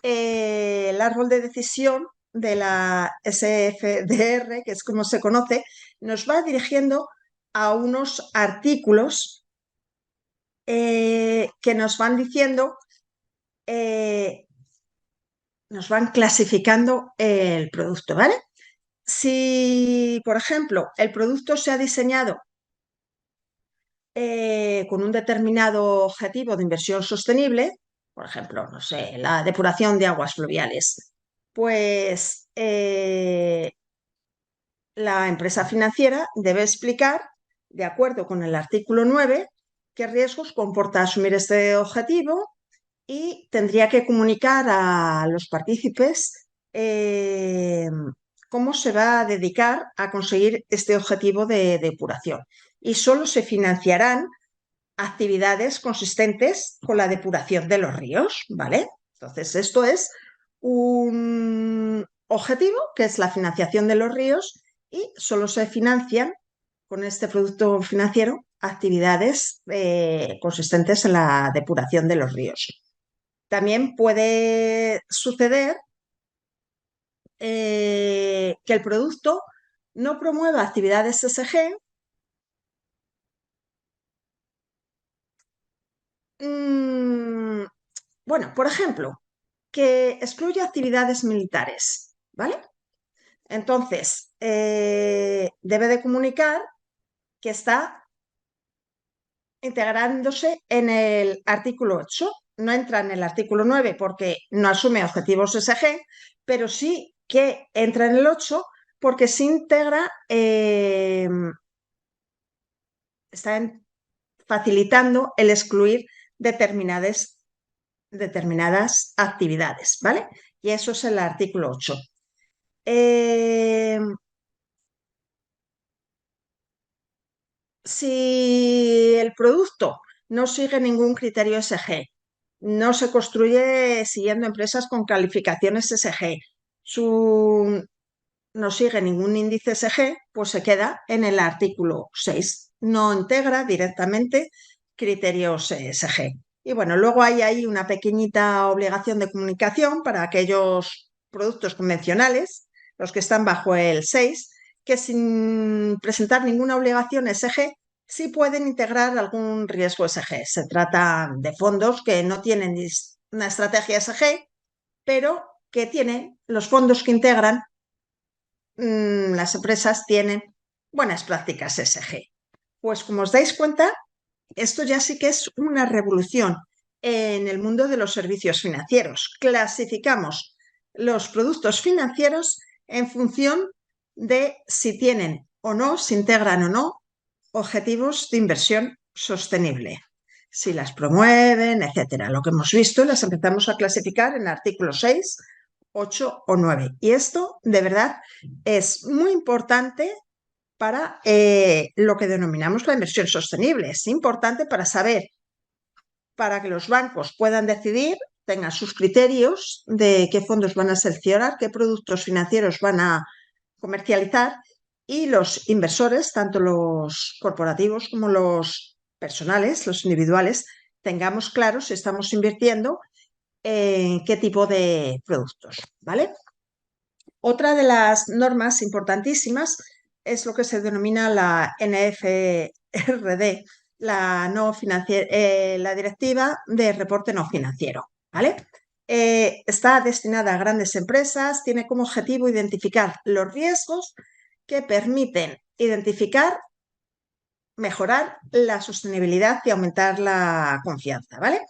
A: el árbol de decisión de la SFDR, que es como se conoce, nos va dirigiendo a unos artículos que nos van diciendo, nos van clasificando el producto, ¿vale? Si, por ejemplo, el producto se ha diseñado con un determinado objetivo de inversión sostenible, por ejemplo, no sé, la depuración de aguas fluviales, pues la empresa financiera debe explicar, de acuerdo con el artículo 9, qué riesgos comporta asumir este objetivo y tendría que comunicar a los partícipes cómo se va a dedicar a conseguir este objetivo de depuración. Y solo se financiarán actividades consistentes con la depuración de los ríos, ¿vale? Entonces, esto es un objetivo que es la financiación de los ríos y solo se financian con este producto financiero actividades consistentes en la depuración de los ríos. También puede suceder que el producto no promueva actividades ESG. mm, bueno, por ejemplo, que excluye actividades militares, ¿vale? Entonces, debe de comunicar que está integrándose en el artículo 8. No entra en el artículo 9 porque no asume objetivos SG, pero sí que entra en el 8 porque se integra, está facilitando el excluir determinadas actividades, ¿vale? Y eso es el artículo 8. Eh, si el producto no sigue ningún criterio SG, no se construye siguiendo empresas con calificaciones SG, no sigue ningún índice SG, pues se queda en el artículo 6. No integra directamente criterios SG. Y bueno, luego hay ahí una pequeñita obligación de comunicación para aquellos productos convencionales, los que están bajo el 6, que sin presentar ninguna obligación SG, sí pueden integrar algún riesgo SG. Se trata de fondos que no tienen una estrategia SG, pero que tienen los fondos que integran, las empresas tienen buenas prácticas ESG. Pues como os dais cuenta, esto ya sí que es una revolución en el mundo de los servicios financieros. Clasificamos los productos financieros en función de si tienen o no, si integran o no objetivos de inversión sostenible, si las promueven, etcétera. Lo que hemos visto las empezamos a clasificar en artículos 6, 8 o 9. Y esto, de verdad, es muy importante para lo que denominamos la inversión sostenible. Es importante para saber, para que los bancos puedan decidir, tengan sus criterios de qué fondos van a seleccionar, qué productos financieros van a comercializar y los inversores, tanto los corporativos como los personales, los individuales, tengamos claro si estamos invirtiendo en qué tipo de productos, ¿vale? Otra de las normas importantísimas es lo que se denomina la NFRD, la Directiva de Reporte No Financiero, ¿vale? Está destinada a grandes empresas, tiene como objetivo identificar los riesgos que permiten identificar, mejorar la sostenibilidad y aumentar la confianza, ¿vale?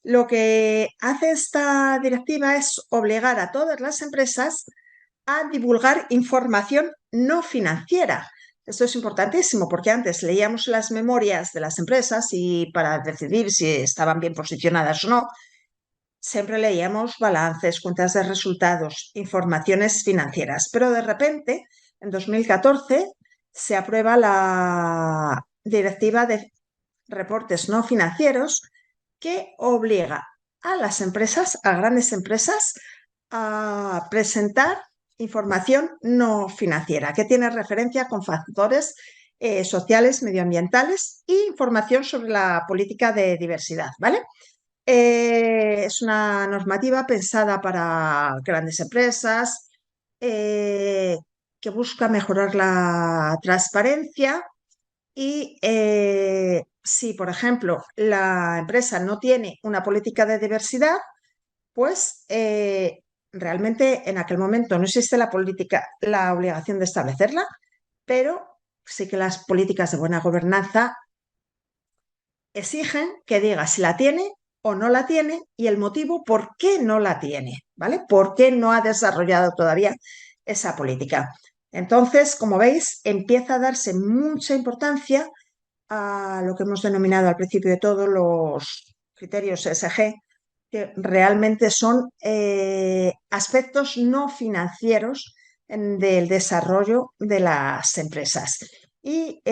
A: Lo que hace esta directiva es obligar a todas las empresas a divulgar información no financiera. Esto es importantísimo porque antes leíamos las memorias de las empresas y para decidir si estaban bien posicionadas o no, siempre leíamos balances, cuentas de resultados, informaciones financieras. Pero de repente, en 2014, se aprueba la Directiva de Reportes No Financieros que obliga a las empresas, a grandes empresas, a presentar información no financiera, que tiene referencia con factores sociales, medioambientales e información sobre la política de diversidad, ¿vale? Es una normativa pensada para grandes empresas, eh, que busca mejorar la transparencia y si, por ejemplo, la empresa no tiene una política de diversidad, pues realmente en aquel momento no existe la política, la obligación de establecerla, pero sí que las políticas de buena gobernanza exigen que diga si la tiene o no la tiene y el motivo por qué no la tiene, ¿vale? ¿Por qué no ha desarrollado todavía esa política? Entonces, como veis, empieza a darse mucha importancia a lo que hemos denominado al principio de todo los criterios ESG, que realmente son aspectos no financieros del desarrollo de las empresas. Y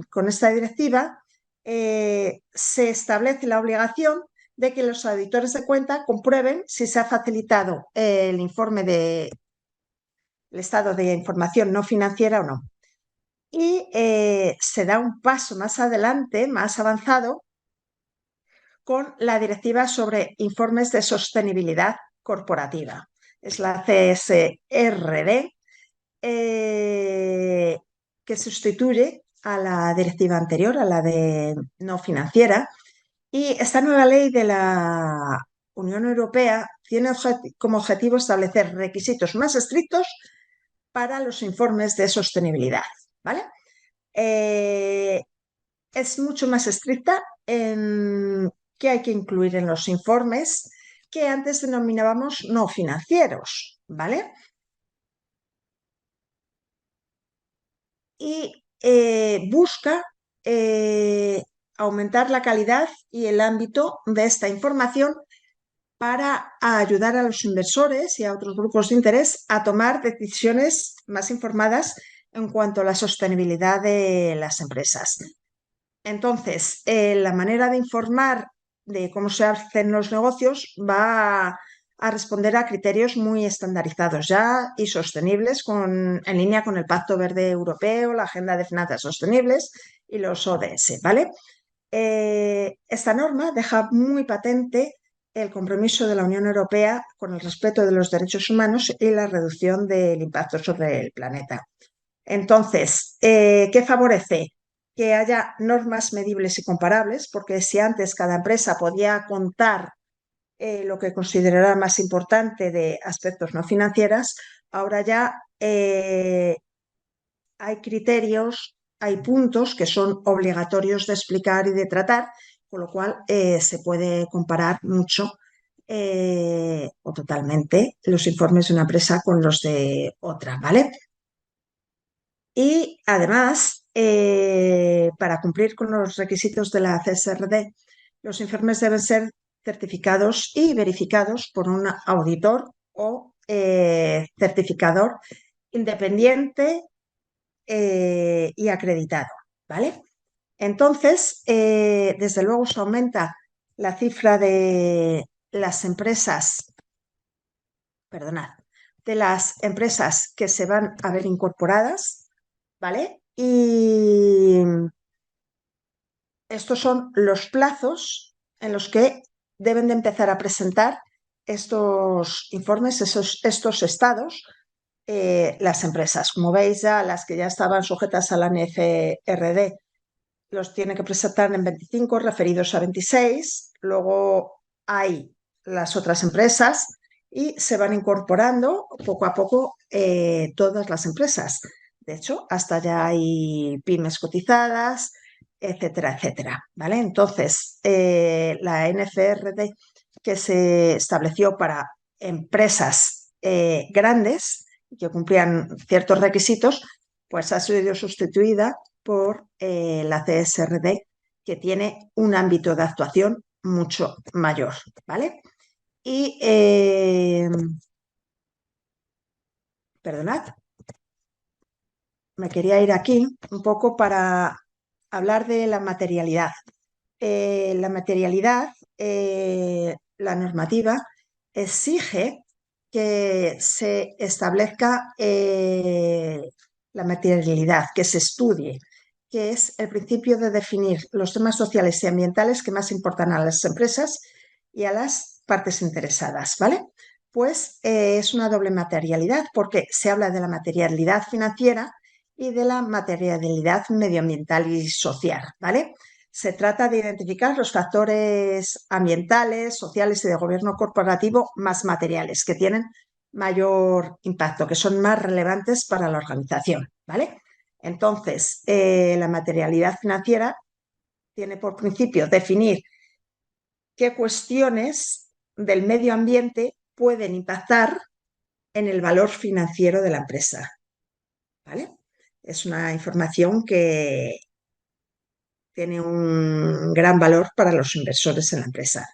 A: con esta directiva se establece la obligación de que los auditores de cuenta comprueben si se ha facilitado el informe del estado de información no financiera o no. Y se da un paso más adelante, más avanzado, con la Directiva sobre Informes de Sostenibilidad Corporativa. Es la CSRD, que sustituye a la directiva anterior, a la de no financiera. Y esta nueva ley de la Unión Europea tiene como objetivo establecer requisitos más estrictos para los informes de sostenibilidad, ¿vale? Es mucho más estricta en qué hay que incluir en los informes que antes denominábamos no financieros, ¿vale? Y busca aumentar la calidad y el ámbito de esta información para ayudar a los inversores y a otros grupos de interés a tomar decisiones más informadas en cuanto a la sostenibilidad de las empresas. Entonces, la manera de informar de cómo se hacen los negocios va a responder a criterios muy estandarizados ya y sostenibles en línea con el Pacto Verde Europeo, la Agenda de Finanzas Sostenibles y los ODS, ¿vale? Esta norma deja muy patente el compromiso de la Unión Europea con el respeto de los derechos humanos y la reducción del impacto sobre el planeta. Entonces, ¿qué favorece? Que haya normas medibles y comparables, porque si antes cada empresa podía contar lo que considerara más importante de aspectos no financieros, ahora ya hay criterios, hay puntos que son obligatorios de explicar y de tratar, con lo cual se puede comparar mucho o totalmente los informes de una empresa con los de otra, ¿vale? Y además, para cumplir con los requisitos de la CSRD, los informes deben ser certificados y verificados por un auditor o certificador independiente y acreditado, ¿vale? Entonces, desde luego se aumenta la cifra de las empresas, perdonad, de las empresas que se van a ver incorporadas, ¿vale? Y estos son los plazos en los que deben de empezar a presentar estos informes, estos estados, las empresas. Como veis, ya las que ya estaban sujetas a la NFRD los tiene que presentar en 25, referidos a 26. Luego hay las otras empresas y se van incorporando poco a poco todas las empresas. De hecho, hasta ya hay pymes cotizadas, etcétera, etcétera. ¿Vale? Entonces, la NFRD que se estableció para empresas grandes que cumplían ciertos requisitos, pues ha sido sustituida por la CSRD, que tiene un ámbito de actuación mucho mayor, ¿vale? Y, perdonad, me quería ir aquí un poco para hablar de la materialidad. La materialidad, la normativa, exige que se establezca la materialidad, que se estudie, que es el principio de definir los temas sociales y ambientales que más importan a las empresas y a las partes interesadas, ¿vale? Pues es una doble materialidad porque se habla de la materialidad financiera y de la materialidad medioambiental y social, ¿vale? se trata de identificar los factores ambientales, sociales y de gobierno corporativo más materiales, que tienen mayor impacto, que son más relevantes para la organización, ¿vale? Entonces, la materialidad financiera tiene por principio definir qué cuestiones del medio ambiente pueden impactar en el valor financiero de la empresa, ¿vale? Es una información que tiene un gran valor para los inversores en la empresa.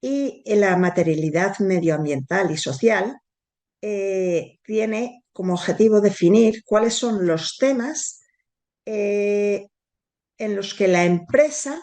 A: Y la materialidad medioambiental y social tiene como objetivo definir cuáles son los temas en los que la empresa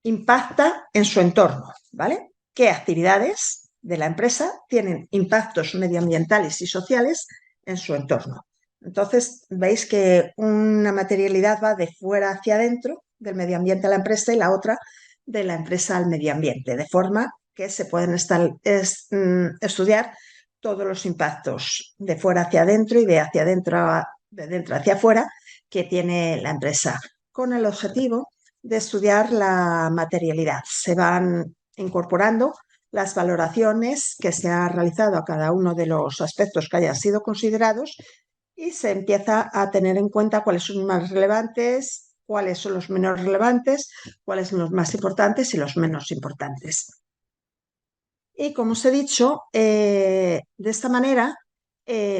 A: impacta en su entorno, ¿vale? ¿Qué actividades de la empresa tienen impactos medioambientales y sociales en su entorno? Entonces, veis que una materialidad va de fuera hacia adentro, del medio ambiente a la empresa, y la otra de la empresa al medio ambiente, de forma que se pueden estudiar todos los impactos de fuera hacia adentro y de dentro hacia afuera que tiene la empresa, con el objetivo de estudiar la materialidad. Se van incorporando las valoraciones que se ha realizado a cada uno de los aspectos que hayan sido considerados y se empieza a tener en cuenta cuáles son los más relevantes, cuáles son los menos relevantes, cuáles son los más importantes y los menos importantes. Y como os he dicho, de esta manera,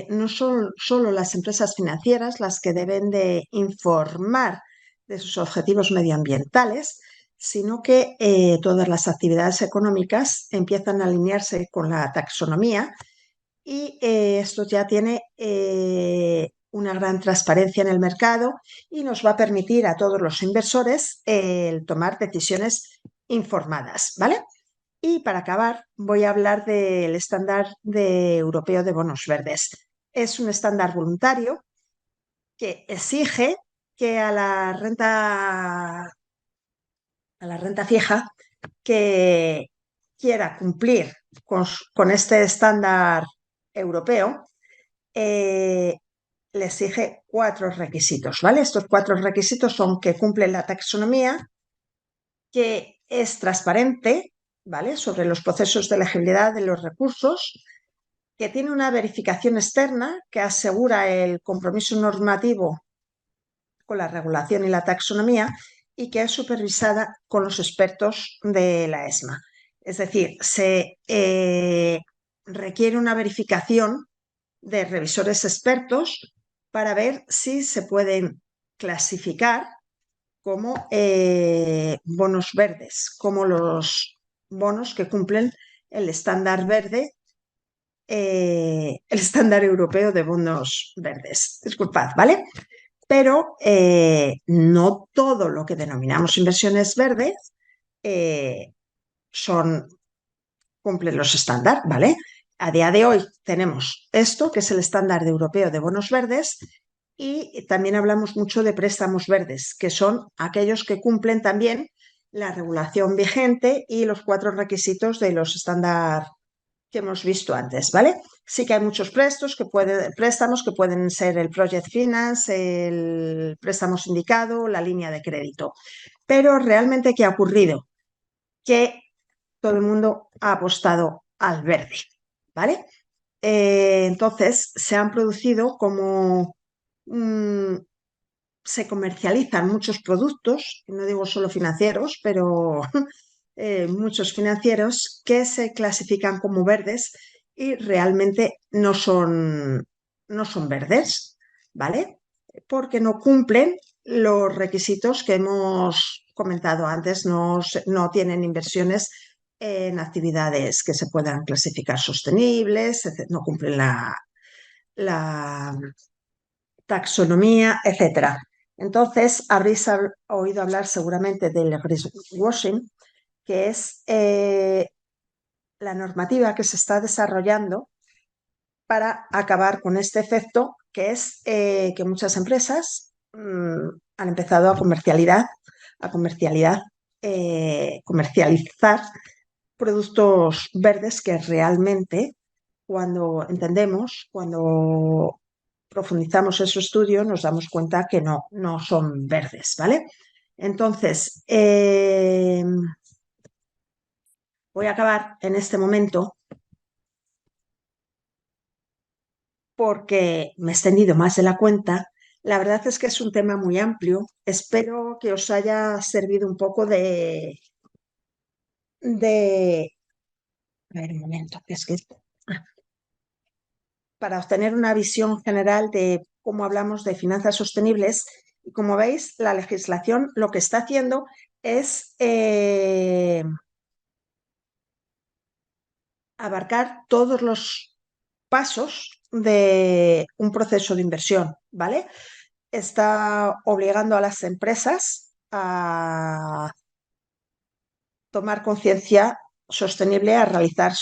A: no son solo las empresas financieras las que deben de informar de sus objetivos medioambientales, sino que todas las actividades económicas empiezan a alinearse con la taxonomía y esto ya tiene una gran transparencia en el mercado y nos va a permitir a todos los inversores tomar decisiones informadas, ¿vale? Y para acabar, voy a hablar del estándar europeo de bonos verdes. Es un estándar voluntario que exige que a la renta fija que quiera cumplir con este estándar europeo, le exige 4 requisitos, ¿vale? Estos 4 requisitos son que cumple la taxonomía, que es transparente, ¿vale?, sobre los procesos de elegibilidad de los recursos, que tiene una verificación externa que asegura el compromiso normativo con la regulación y la taxonomía y que es supervisada con los expertos de la ESMA. Es decir, se requiere una verificación de revisores expertos para ver si se pueden clasificar como bonos verdes, como los bonos que cumplen el estándar verde, el estándar europeo de bonos verdes. Disculpad, ¿vale? Pero no todo lo que denominamos inversiones verdes eh, cumplen los estándares, ¿vale? A día de hoy tenemos esto, que es el estándar europeo de bonos verdes, y también hablamos mucho de préstamos verdes, que son aquellos que cumplen también la regulación vigente y los 4 requisitos de los estándares que hemos visto antes, ¿vale? Sí que hay muchos préstamos que pueden ser el project finance, el préstamo sindicado, la línea de crédito. Pero realmente, ¿qué ha ocurrido? Que todo el mundo ha apostado al verde, ¿vale? Entonces, se han producido se comercializan muchos productos, no digo solo financieros, pero muchos financieros que se clasifican como verdes y realmente no son verdes, ¿vale? Porque no cumplen los requisitos que hemos comentado antes, no tienen inversiones en actividades que se puedan clasificar sostenibles, no cumplen la taxonomía, etcétera. Entonces, habréis oído hablar seguramente del greenwashing, que es la normativa que se está desarrollando para acabar con este efecto, que es que muchas empresas han empezado a comercializar productos verdes que realmente, cuando profundizamos en su estudio, nos damos cuenta que no son verdes, ¿vale? Entonces, voy a acabar en este momento porque me he extendido más de la cuenta. La verdad es que es un tema muy amplio. Espero que os haya servido un poco de... A ver, un momento, que es que... ah, para obtener una visión general de cómo hablamos de finanzas sostenibles. Y como veis, la legislación lo que está haciendo es abarcar todos los pasos de un proceso de inversión, ¿vale? Está obligando a las empresas a tomar conciencia sostenible, a realizar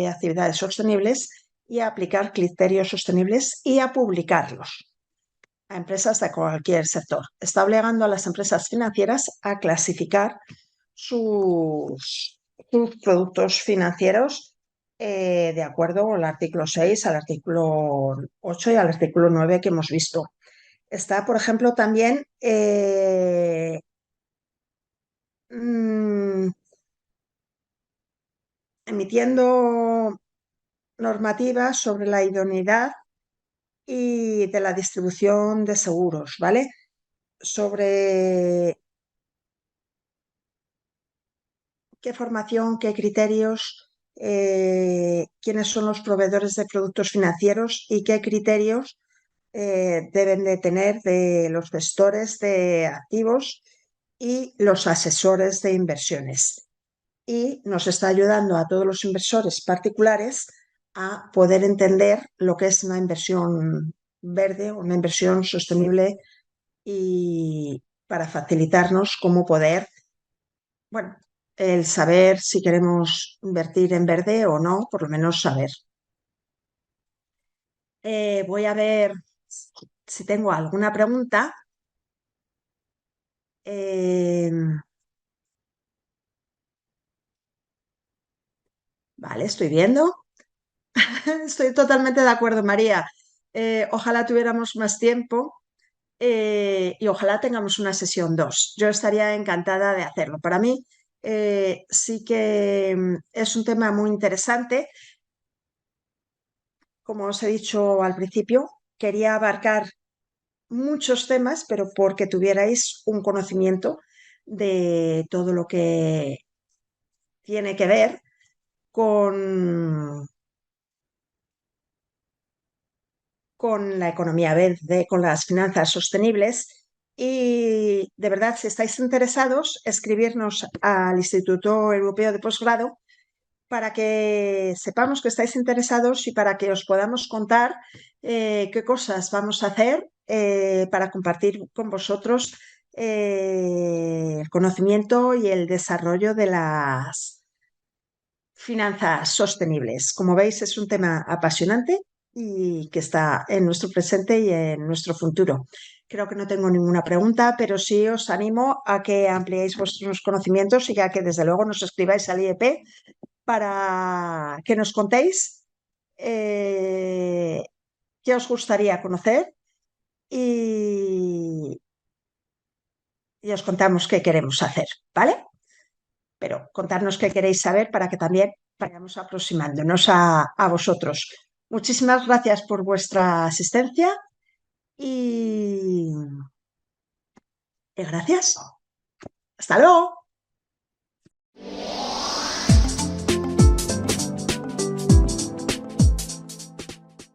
A: actividades sostenibles y a aplicar criterios sostenibles y a publicarlos a empresas de cualquier sector. Está obligando a las empresas financieras a clasificar sus productos financieros de acuerdo al artículo 6, al artículo 8 y al artículo 9 que hemos visto. Está, por ejemplo, también mm, emitiendo normativas sobre la idoneidad y de la distribución de seguros, ¿vale? Sobre qué formación, qué criterios, quiénes son los proveedores de productos financieros y qué criterios deben de tener de los gestores de activos y los asesores de inversiones. Y nos está ayudando a todos los inversores particulares a poder entender lo que es una inversión verde, una inversión sostenible y para facilitarnos cómo poder, bueno, el saber si queremos invertir en verde o no, por lo menos saber. Voy a ver si tengo alguna pregunta. Eh, vale, estoy viendo. Estoy totalmente de acuerdo, María. Ojalá tuviéramos más tiempo y ojalá tengamos una sesión 2. Yo estaría encantada de hacerlo. Para mí sí que es un tema muy interesante. Como os he dicho al principio, quería abarcar muchos temas, pero porque tuvierais un conocimiento de todo lo que tiene que ver con la economía verde, con las finanzas sostenibles. Y de verdad, si estáis interesados, escribirnos al Instituto Europeo de Posgrado para que sepamos que estáis interesados y para que os podamos contar qué cosas vamos a hacer para compartir con vosotros el conocimiento y el desarrollo de las finanzas sostenibles. Como veis, es un tema apasionante y que está en nuestro presente y en nuestro futuro. Creo que no tengo ninguna pregunta, pero sí os animo a que ampliéis vuestros conocimientos y a que desde luego nos escribáis al IEP para que nos contéis qué os gustaría conocer y, y os contamos qué queremos hacer, ¿vale? Pero contarnos qué queréis saber para que también vayamos aproximándonos a vosotros. Muchísimas gracias por vuestra asistencia y gracias. Hasta luego.